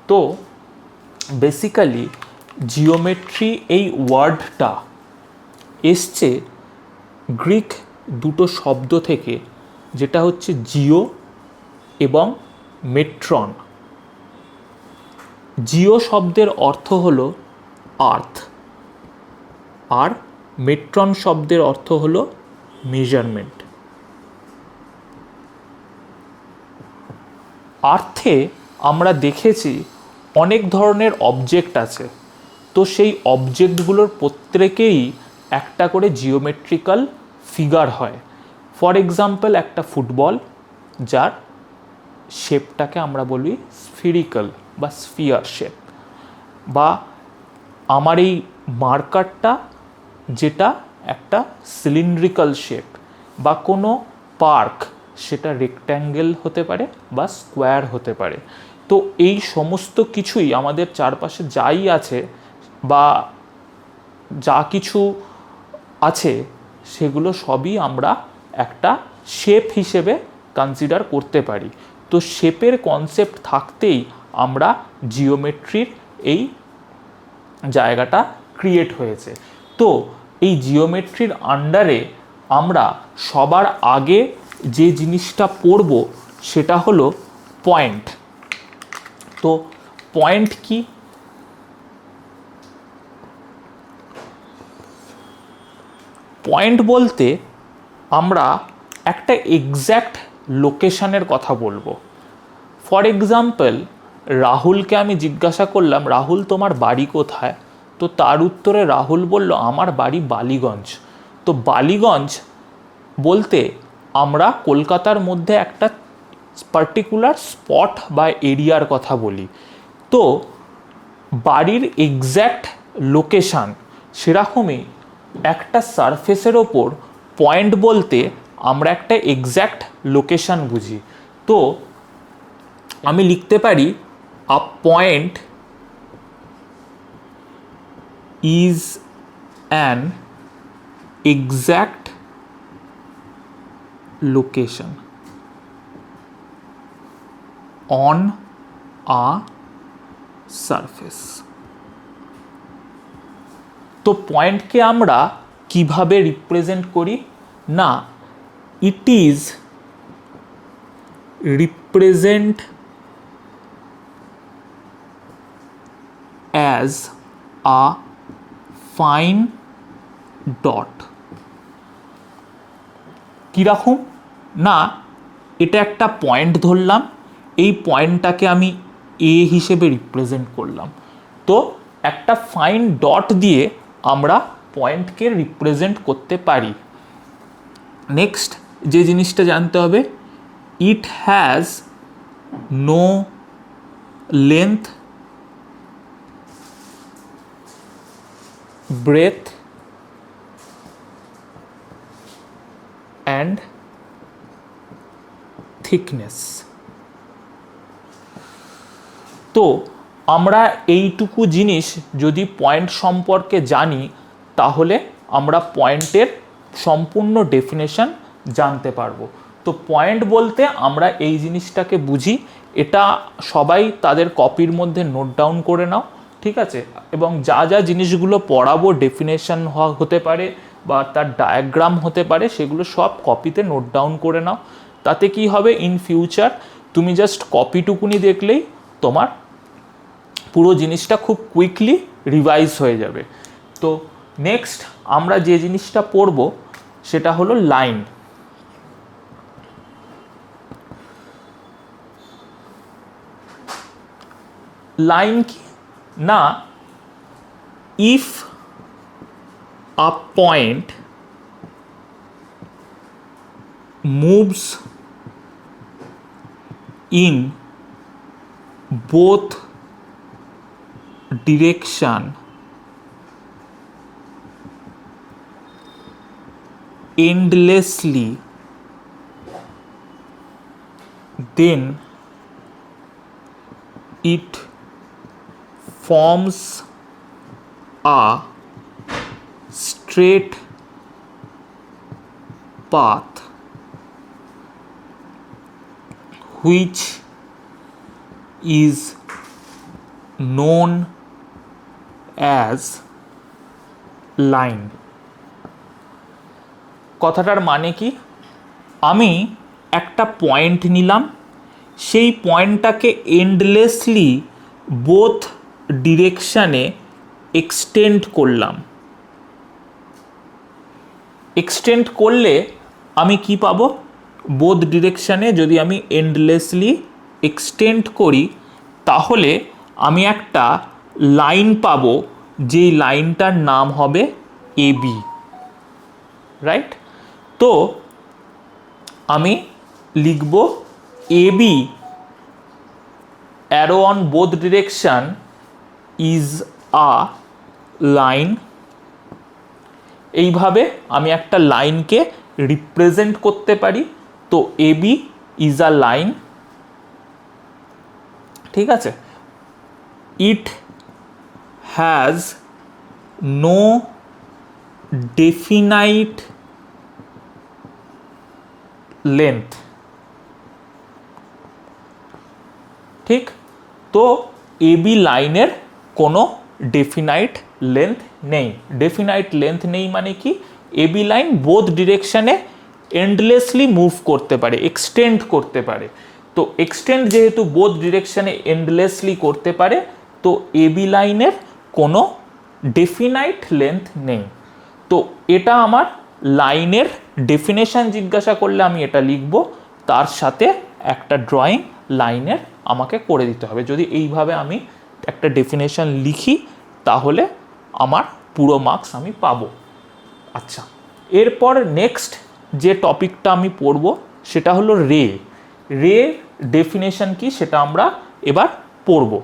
তো basically geometry এই ওয়ার্ডটা এসছে গ্রিক দুটো শব্দ থেকে, যেটা হচ্ছে জিও এবং মেট্রন। জিও শব্দের অর্থ হলো আর্থ, আর মেট্রন শব্দের অর্থ হলো মেজারমেন্ট। আর্থে আমরা দেখেছি অনেক ধরনের অবজেক্ট আছে, তো সেই অবজেক্টগুলোর প্রত্যেকেই একটা করে জিওমেট্রিক্যাল ফিগার হয়। ফর এক্সাম্পল একটা ফুটবল, যার শেপটাকে আমরা বলি স্ফিরিক্যাল বা স্ফিয়ার শেপ, বা আমার এই মার্কারটা যেটা একটা সিলিন্ড্রিক্যাল শেপ, বা কোনো পার্ক সেটা রেক্ট্যাঙ্গেল হতে পারে বা স্কোয়ার হতে পারে। তো এই সমস্ত কিছুই আমাদের চারপাশে যাই আছে বা যা কিছু আছে সেগুলো সবই আমরা একটা শেপ হিসেবে কনসিডার করতে পারি। তো শেপের কনসেপ্ট থাকতেই আমরা জিওমেট্রির এই জায়গাটা ক্রিয়েট হয়েছে। তো এই জিওমেট্রির আন্ডারে আমরা সবার আগে যে জিনিসটা পড়ব সেটা হলো পয়েন্ট। তো পয়েন্ট কি? পয়েন্ট বলতে আমরা একটা এক্স্যাক্ট লোকেশনের কথা বলবো। ফর এক্সাম্পল, রাহুলকে আমি জিজ্ঞাসা করলাম, রাহুল তোমার বাড়ি কোথায়? তো তার উত্তরে রাহুল বলল, আমার বাড়ি বালিগঞ্জ। তো বালিগঞ্জ বলতে আমরা কলকাতার মধ্যে একটা পার্টিকুলার স্পট বা এরিয়ার কথা বলি। তো বাড়ির এক্স্যাক্ট লোকেশান সেরকমই একটা সারফেসের ওপর পয়েন্ট বলতে আমরা একটা এক্স্যাক্ট লোকেশান বুঝি। তো আমি লিখতে পারি, আ point is an exact location on a surface. তো পয়েন্টকে আমরা কিভাবে রিপ্রেজেন্ট করি না, it is represent as a fine dot. কীরকম না, এটা একটা পয়েন্ট ধরলাম, এই পয়েন্টটাকে আমি এ হিসেবে রিপ্রেজেন্ট করলাম। তো একটা ফাইন ডট দিয়ে আমরা পয়েন্টকে রিপ্রেজেন্ট করতে পারি। নেক্সট যে জিনিসটা জানতে হবে, it has no length, breadth and thickness. তো আমরা এইটুকু জিনিস যদি পয়েন্ট সম্পর্কে জানি, তাহলে আমরা পয়েন্টের সম্পূর্ণ ডেফিনেশন জানতে পারবো। তো পয়েন্ট বলতে আমরা এই জিনিসটাকে বুঝি। এটা সবাই তাদের কপির মধ্যে নোট ডাউন করে নাও, ঠিক আছে? এবং যা যা জিনিসগুলো পড়াবো, ডেফিনেশন হতে পারে বা তার ডায়াগ্রাম হতে পারে, সেগুলো সব কপিতে নোট ডাউন করে নাও। তাতে কি হবে, ইন ফিউচার তুমি জাস্ট কপিটুকুনি দেখলেই তোমার পুরো জিনিসটা খুব কুইকলি রিভাইজ হয়ে যাবে। তো নেক্সট আমরা যে জিনিসটা পড়ব সেটা হলো লাইন। লাইন কি না, if a point moves in both direction endlessly, then it forms a straight path which is known as line। কথাটার মানে কি, আমি একটা পয়েন্ট নিলাম, সেই পয়েন্টটাকে এন্ডলেসলি বোথ ডিরেকশানে এক্সটেন্ড করলাম। এক্সটেন্ড করলে আমি কি পাবো, বোথ ডিরেকশানে যদি আমি এন্ডলেসলি এক্সটেন্ড করি তাহলে আমি একটা লাইন পাবো, যেই লাইনটার নাম হবে এবি, রাইট। তো আমি লিখব A B arrow on both direction is a line. এইভাবে আমি একটা লাইনকে রিপ্রেজেন্ট করতে পারি। তো এবি ইজ আ লাইন, ঠিক আছে। It has no definite length, ঠিক। তো এবি লাইনের কোনো ডেফিনাইট লেন্থ নেই। ডেফিনাইট লেন্থ নেই মানে কি, এবি লাইন বোথ ডিরেকশানে এন্ডলেসলি মুভ করতে পারে, এক্সটেন্ড করতে পারে। তো এক্সটেন্ড যেহেতু বোথ ডিরেকশানে এন্ডলেসলি করতে পারে, তো এবি লাইনের কোনো ডেফিনাইট লেন্থ নেই। তো এটা আমার লাইনের ডেফিনেশন জিজ্ঞাসা করলে আমি এটা লিখব, তার সাথে একটা ড্রয়িং লাইনের আমাকে করে দিতে হবে। যদি এইভাবে আমি একটা ডেফিনেশন লিখি তাহলে আমার পুরো মার্কস আমি পাবো। আচ্ছা, এরপর নেক্সট যে টপিকটা আমি পড়ব সেটা হলো রে। রে ডেফিনেশন কি সেটা আমরা এবার পড়ব।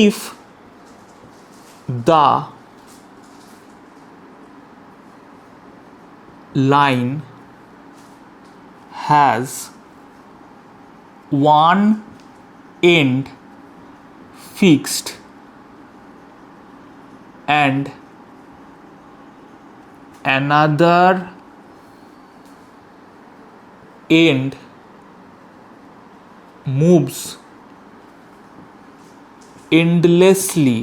If the line has one end fixed and another end moves endlessly,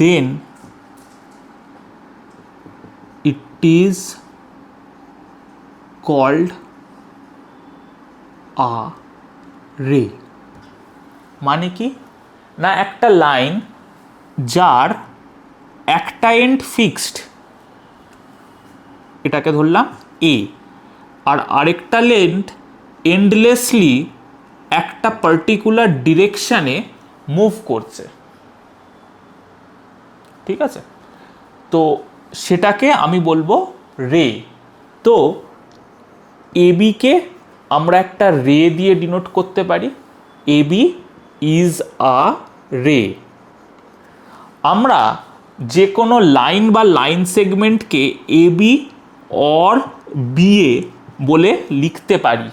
then it is called a ray। মানে কি না, একটা লাইন যার একটা এন্ড ফিক্সড, এটাকে ধরলাম এ, আর আরেকটা লেন্থ এন্ডলেসলি একটা পার্টিকুলার ডিরেকশানে মুভ করছে, ঠিক আছে। তো সেটাকে আমি বলবো রে। তো এবিকে আমরা একটা রে দিয়ে ডিনোট করতে পারি, এবি ইজ আ রে। আমরা যে কোনো লাইন বা লাইন সেগমেন্টকে এবি অর বিএ বলে লিখতে পারি,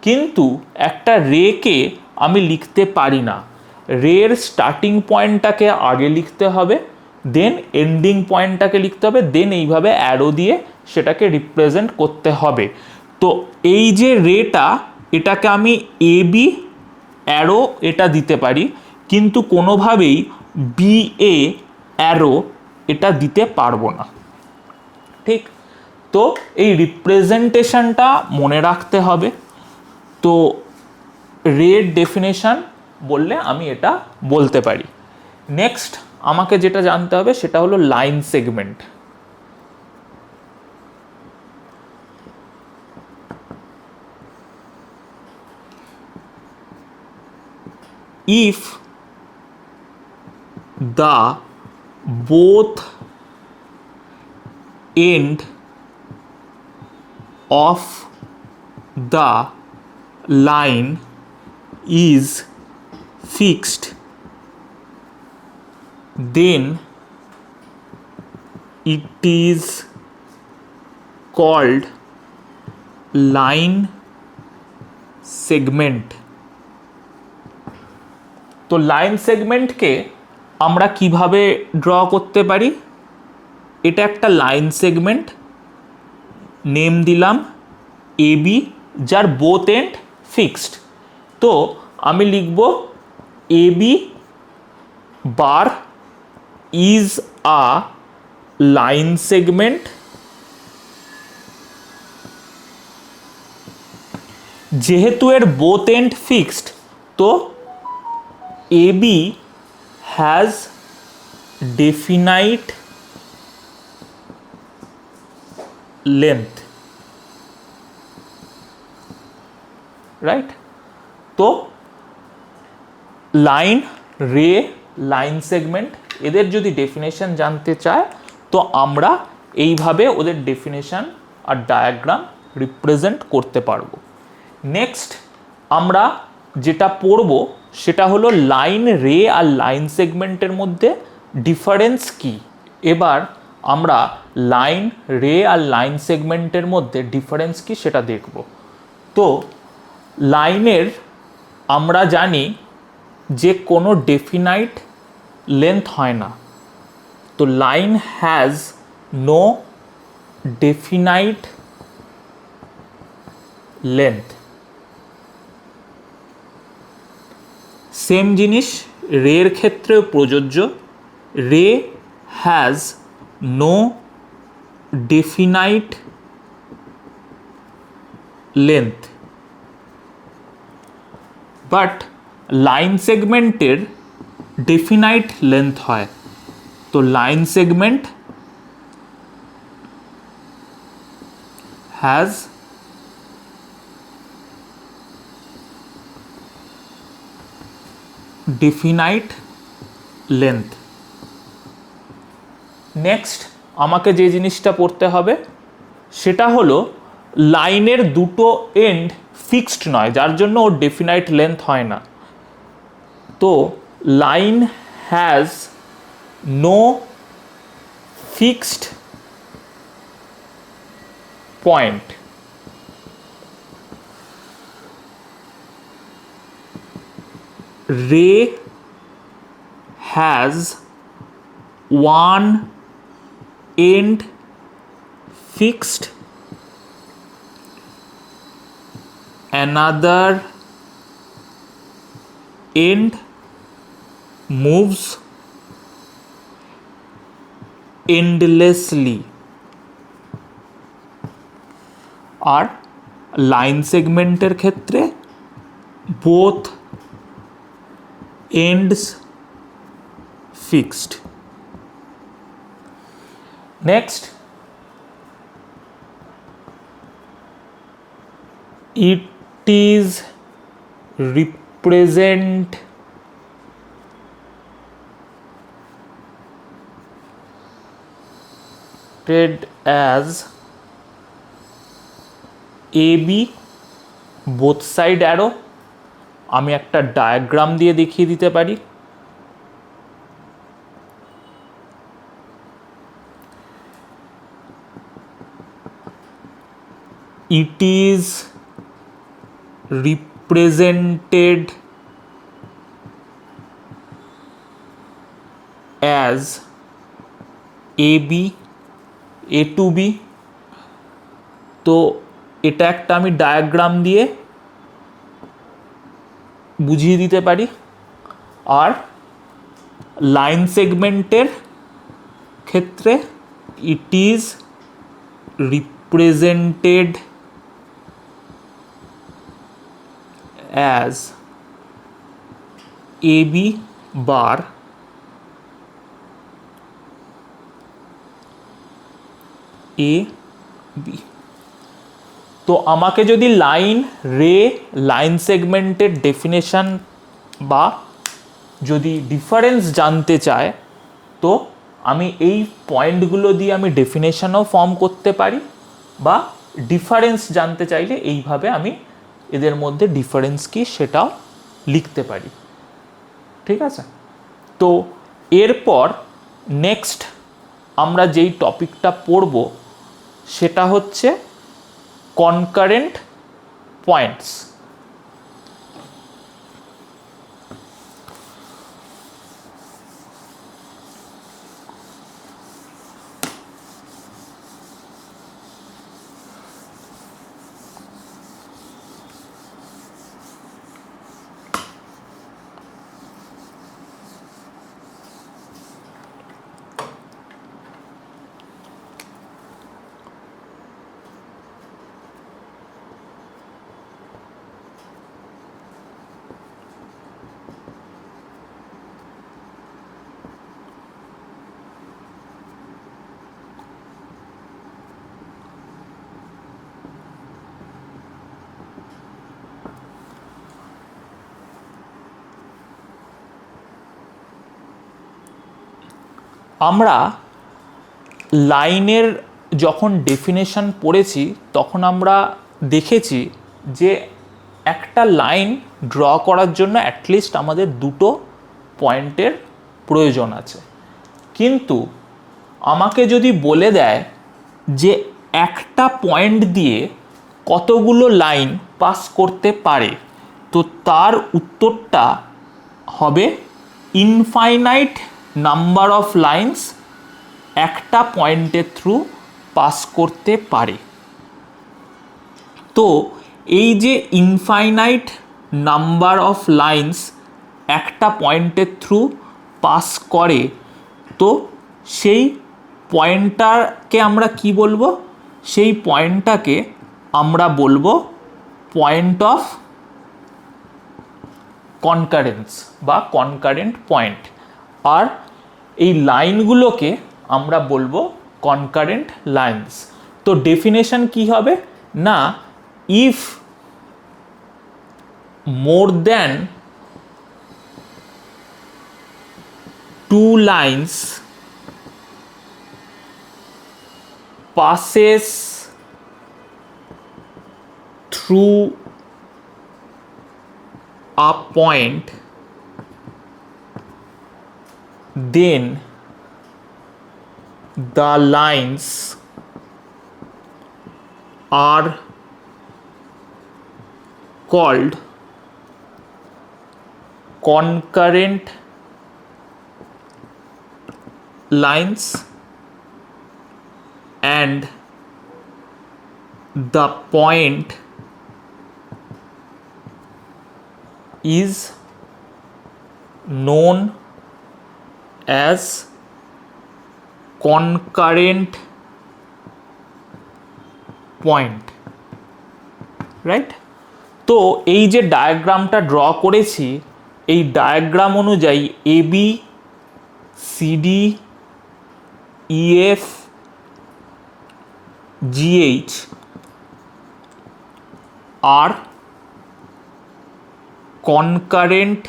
কিন্তু একটা রেকে আমি লিখতে পারি না। রের স্টার্টিং পয়েন্টটাকে আগে লিখতে হবে, দেন এন্ডিং পয়েন্টটাকে লিখতে হবে, দেন এইভাবে অ্যারো দিয়ে সেটাকে রিপ্রেজেন্ট করতে হবে। তো এই যে রেটা, এটাকে আমি এবি অ্যারো এটা দিতে পারি, কিন্তু কোনোভাবেই বিএ অ্যারো এটা দিতে পারবো না, ঠিক। তো এই রিপ্রেজেন্টেশনটা মনে রাখতে হবে। তো রের ডেফিনেশন বললে আমি এটা বলতে পারি। নেক্সট আমাকে যেটা জানতে হবে সেটা হলো line segment. if the both end of the line is fixed, then it is called line segment. তো লাইন সেগমেন্টকে আমরা কিভাবে ড্র করতে পারি? এটা একটা লাইন সেগমেন্ট, নেম দিলাম এবি, যার বোথ এন্ড ফিক্সড। তো আমি লিখব A B bar is a line segment যেহেতু এর বোথ এন্ড ফিক্সড, তো A B has definite length, right? তো লাইন, রে, লাইন সেগমেন্ট, এদের যদি ডেফিনেশন জানতে চায় তো আমরা এইভাবে ওদের ডেফিনেশন আর ডায়াগ্রাম রিপ্রেজেন্ট করতে পারবো। নেক্সট আমরা যেটা পড়ব সেটা হলো লাইন, রে আর লাইন সেগমেন্টের মধ্যে ডিফারেন্স কি। এবার আমরা লাইন, রে আর লাইন সেগমেন্টের মধ্যে ডিফারেন্স কি সেটা দেখব। তো লাইনের আমরা জানি যে কোনো ডেফিনাইট লেন্থ হয় না, তো line has no definite length. Same জিনিস রের ক্ষেত্রেও প্রযোজ্য, ray has no definite length, but line সেগমেন্টের ডেফিনাইট লেন্থ হয়। তো line segment has definite length. Next আমাকে যে জিনিসটা পড়তে হবে সেটা হলো লাইনের দুটো এন্ড ফিক্সড নয়, যার জন্য ওর ডেফিনাইট লেন্থ হয় না। তো line has no fixed point, ray has one end fixed, another end moves endlessly। আর লাইন সেগমেন্টের ক্ষেত্রে both ends fixed। next it is represented as AB both side arrow। আমি একটা ডায়াগ্রাম দিয়ে দেখিয়ে দিতে পারি। it is represented as AB A to B। তো এটা একটা আমি ডায়াগ্রাম দিয়ে বুঝিয়ে দিতে পারি। আর লাইন সেগমেন্টের ক্ষেত্রে it is represented as AB bar AB। তো আমাকে যদি লাইন, রে, লাইন সেগমেন্টের ডেফিনেশন বা যদি ডিফারেন্স জানতে চায় তো আমি এই পয়েন্টগুলো দিয়ে আমি ডেফিনেশনও ফর্ম করতে পারি বা ডিফারেন্স জানতে চাইলে এইভাবে আমি এদের মধ্যে ডিফারেন্স কি সেটাও লিখতে পারি। ঠিক আছে, তো এরপর নেক্সট আমরা যেই টপিকটা পড়ব সেটা হচ্ছে কনকারেন্ট পয়েন্টস। আমরা লাইনের যখন ডেফিনেশন পড়েছি তখন আমরা দেখেছি যে একটা লাইন ড্র করার জন্য অ্যাটলিস্ট আমাদের দুটো পয়েন্টের প্রয়োজন আছে। কিন্তু আমাকে যদি বলে দেয় যে একটা পয়েন্ট দিয়ে কতগুলো লাইন পাস করতে পারে, তো তার উত্তরটা হবে ইনফাইনাইট নাম্বার অফ লাইন্স একটা পয়েন্টের থ্রু পাস করতে পারে। তো এই যে ইনফাইনাইট নাম্বার অফ লাইন্স একটা পয়েন্টের থ্রু পাস করে, তো সেই পয়েন্টটাকে আমরা কি বলবো? সেই পয়েন্টটাকে আমরা বলবো পয়েন্ট অফ কনকারেন্স বা কনকারেন্ট পয়েন্ট। আর এই লাইনগুলোকে আমরা বলবো কনকারেন্ট লাইন্স। তো ডেফিনেশন কি হবে না, if more than two lines passes through a point, then the lines are called concurrent lines and the point is known as concurrent point, right? তো এই যে ডায়াগ্রামটা ড্র করেছি, এই ডায়াগ্রাম অনুযায়ী A B, C D, E F, GH are concurrent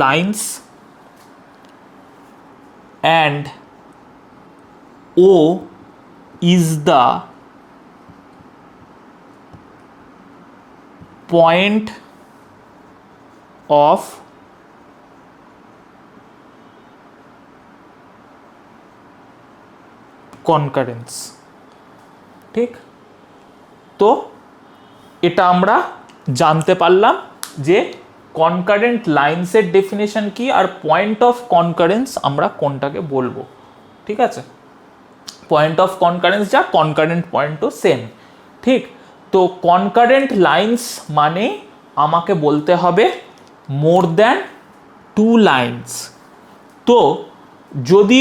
lines and O is the point of concurrence. ঠিক, তো এটা আমরা জানতে পারলাম যে কনকারেন্ট লাইন্সের ডেফিনেশন কি আর পয়েন্ট অফ কনকারেন্স আমরা কোনটাকে বলবো। ঠিক আছে, পয়েন্ট অফ কনকারেন্স যা, কনকারেন্ট পয়েন্টও সেম। ঠিক, তো কনকারেন্ট লাইন্স মানে আমাকে বলতে হবে মোর দ্যান টু লাইন্স। তো যদি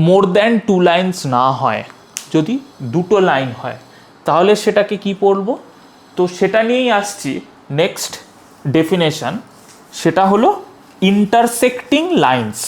মোর দ্যান টু লাইন্স না হয়, যদি দুটো লাইন হয়, তাহলে সেটাকে কি পড়বো? তো সেটা নিয়েই আসছি নেক্সট ডেফিনেশন, সেটা হলো intersecting lines.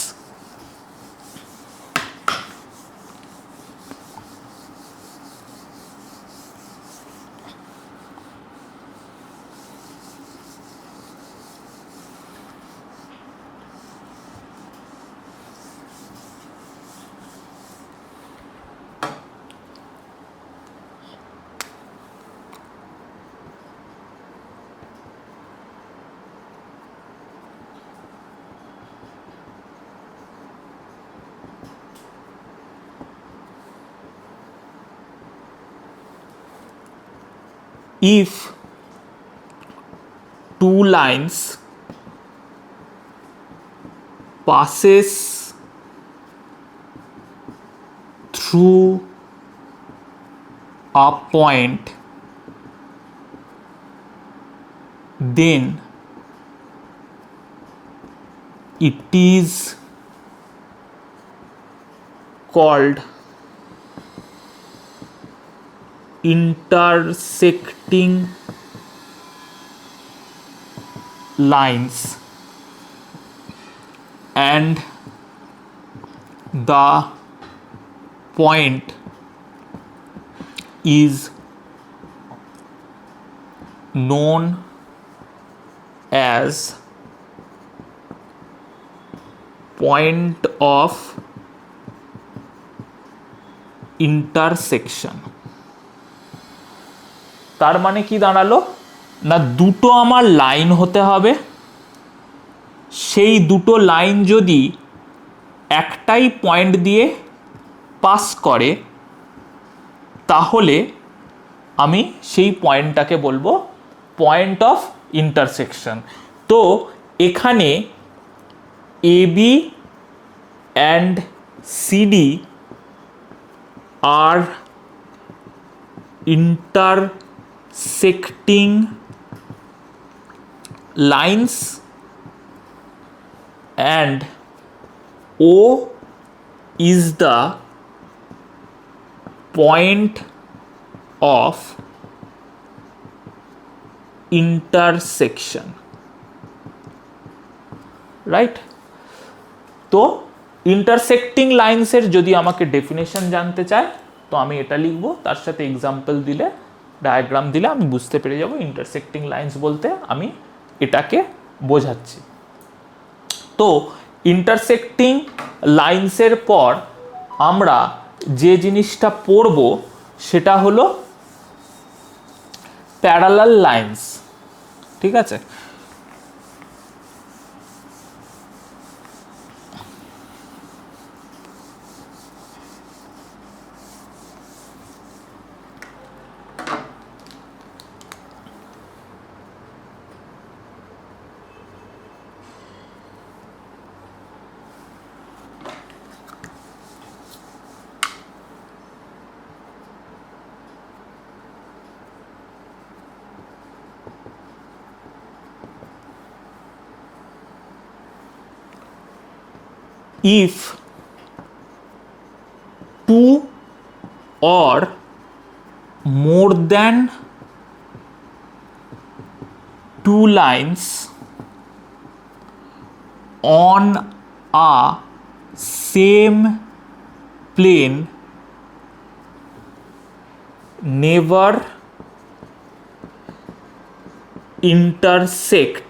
if two lines passes through a point, then it is called intersecting lines, and the point is known as point of intersection। তার মানে কি দাঁড়ালো না, দুটো আমার লাইন হতে হবে, সেই দুটো লাইন যদি একটাই পয়েন্ট দিয়ে পাস করে তাহলে আমি সেই পয়েন্টটাকে বলবো পয়েন্ট অফ ইন্টারসেকশন। তো এখানে AB and CD are intersecting lines and O is the point of intersection, right? তো ইন্টারসেক্টিং লাইন্সের যদি আমাকে ডেফিনেশন জানতে চায় তো আমি এটা লিখবো, তার সাথে এক্সাম্পল দিলে, ডায়াগ্রাম দিলে আমি বুঝতে পেরে যাব ইন্টারসেক্টিং লাইন্স বলতে আমি এটাকে বোঝাচ্ছি। তো ইন্টারসেক্টিং লাইন্সের পর আমরা যে জিনিসটা পড়ব সেটা হলো প্যারালাল লাইন্স। ঠিক আছে, if two or more than two lines on a same plane never intersect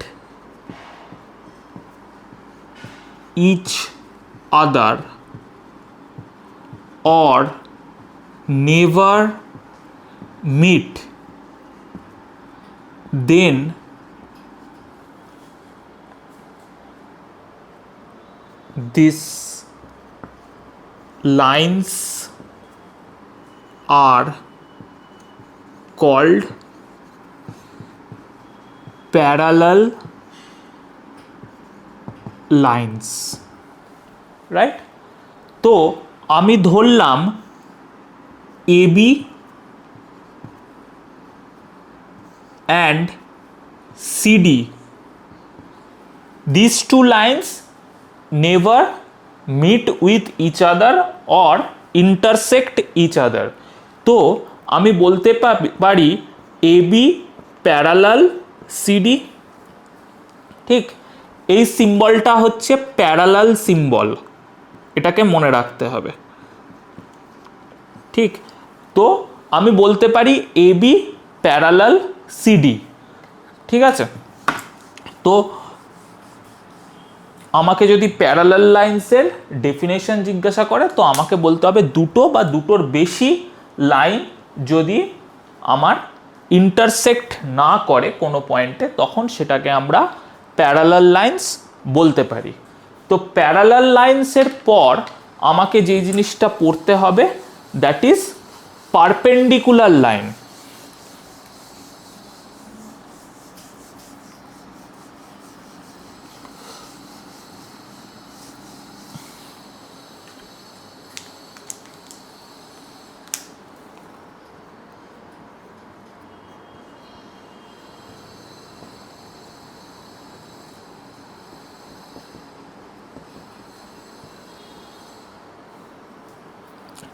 each other or never meet, then these lines are called parallel lines, right? তো আমি ধরলাম AB and CD, these two lines never meet with each other or intersect each other। তো আমি বলতে পারি AB parallel CD। ঠিক, এই সিম্বলটা হচ্ছে প্যারালাল সিম্বল, এটাকে মনে রাখতে হবে। ঠিক, তো আমি বলতে পারি AB প্যারালাল CD। ঠিক আছে, তো আমাকে যদি প্যারালাল লাইন্সের ডেফিনেশন জিজ্ঞাসা করে তো আমাকে বলতে হবে দুটো বা দুটোর বেশি লাইন যদি আমার ইন্টারসেক্ট না করে কোনো পয়েন্টে তখন সেটাকে আমরা প্যারালাল লাইন্স বলতে পারি। তো প্যারালাল লাইন্সের পর আমাকে যেই জিনিসটা পড়তে হবে দ্যাট ইজ পারপেন্ডিকুলার লাইন।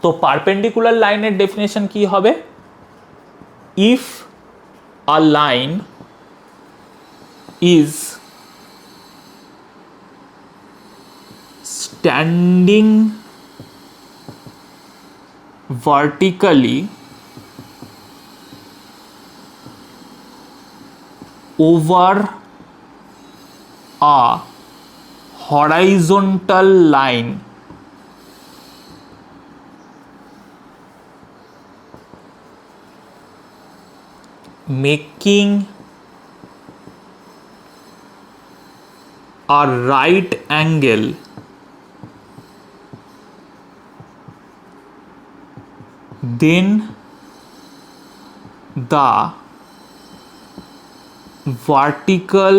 তো পারপেন্ডিকুলার লাইনের ডেফিনেশন কি হবে? If a line is standing vertically over a horizontal line making a right angle then the vertical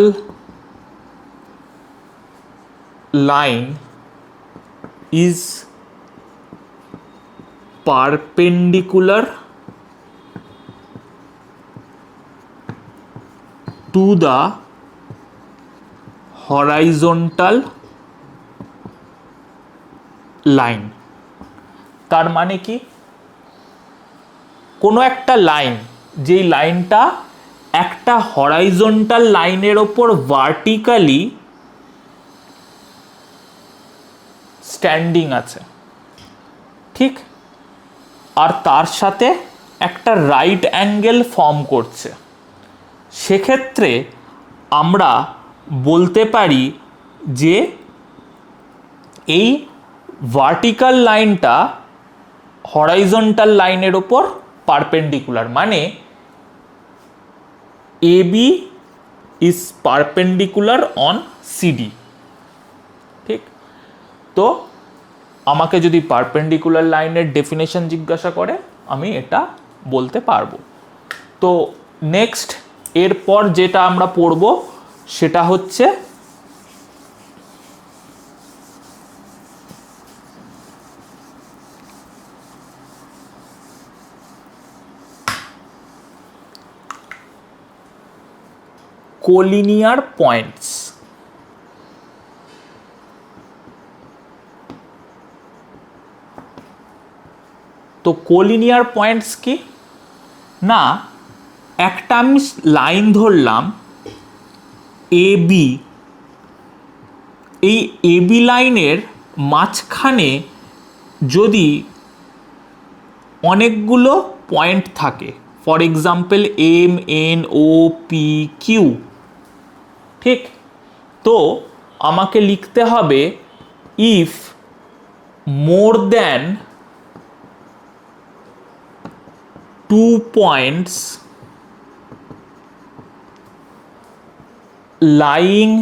line is perpendicular to the horizontal line। তার মানে কি, কোনো একটা লাইন, যেই লাইনটা একটা হরাইজন্টাল লাইনের ওপর ভার্টিক্যালি স্ট্যান্ডিং আছে, ঠিক, আর তার সাথে একটা রাইট অ্যাঙ্গেল ফর্ম করছে, সেক্ষেত্রে আমরা বলতে পারি যে এই ভার্টিক্যাল লাইনটা হরাইজন্টাল লাইনের ওপর পারপেন্ডিকুলার, মানে AB is perpendicular on CD। ঠিক, তো আমাকে যদি পারপেন্ডিকুলার লাইনের ডেফিনেশন জিজ্ঞাসা করে আমি এটা বলতে পারবো। তো নেক্সট এরপর যেটা আমরা পড়ব সেটা হচ্ছে কোলিনিয়ার পয়েন্টস। তো কোলিনিয়ার পয়েন্টস কি না, একটা আমি লাইন ধরলাম AB, এই AB লাইনের মাঝখানে যদি অনেকগুলো পয়েন্ট থাকে, ফর এক্সাম্পল MNOPQ, ঠিক, তো আমাকে লিখতে হবে if more than 2 points lying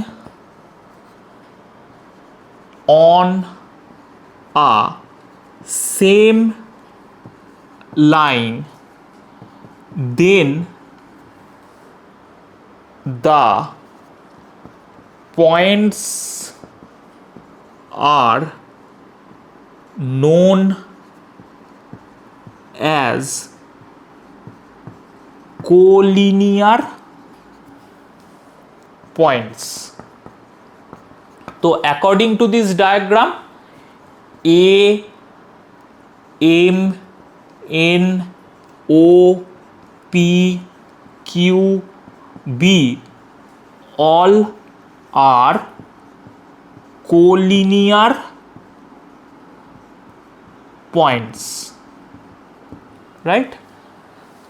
on a same line, then the points are known as collinear points। তো according to this diagram, A, M, N, O, P, Q, B all are collinear points, right?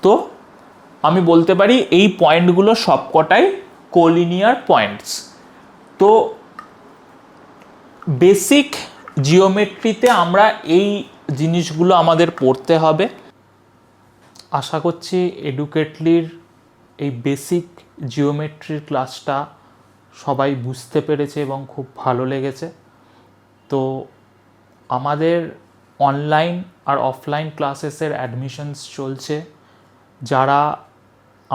তো আমি বলতে পারি এই পয়েন্টগুলো সবকটাই collinear points. তো basic জিওমেট্রিতে আমরা এই জিনিসগুলো আমাদের পড়তে হবে। আশা করছি এডুকেটলির এই বেসিক জিওমেট্রির ক্লাসটা সবাই বুঝতে পেরেছে এবং খুব ভালো লেগেছে। তো আমাদের অনলাইন আর অফলাইন ক্লাসেসের অ্যাডমিশনস চলছে। যারা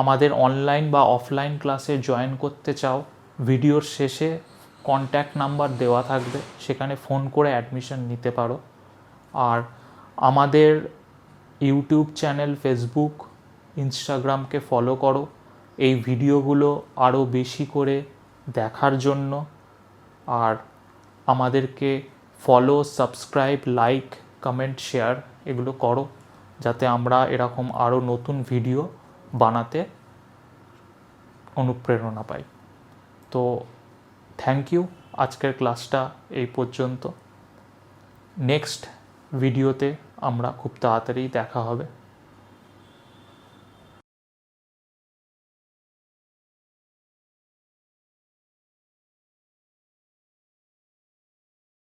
আমাদের অনলাইন বা অফলাইন ক্লাসে জয়েন করতে চাও, ভিডিওর শেষে কন্ট্যাক্ট নাম্বার দেওয়া থাকবে, সেখানে ফোন করে অ্যাডমিশন নিতে পারো। আর আমাদের ইউটিউব চ্যানেল, ফেসবুক, ইনস্টাগ্রামকে ফলো করো এই ভিডিওগুলো আরও বেশি করে দেখার জন্য। আর আমাদেরকে follow, subscribe, like, comment, share এগুলো করো, যাতে আমরা এরকম আরও নতুন ভিডিও বানাতে অনুপ্রেরণা পাই। তো থ্যাংক ইউ, আজকের ক্লাসটা এই পর্যন্ত। নেক্সট ভিডিওতে আমরা খুব তাড়াতাড়ি দেখা হবে।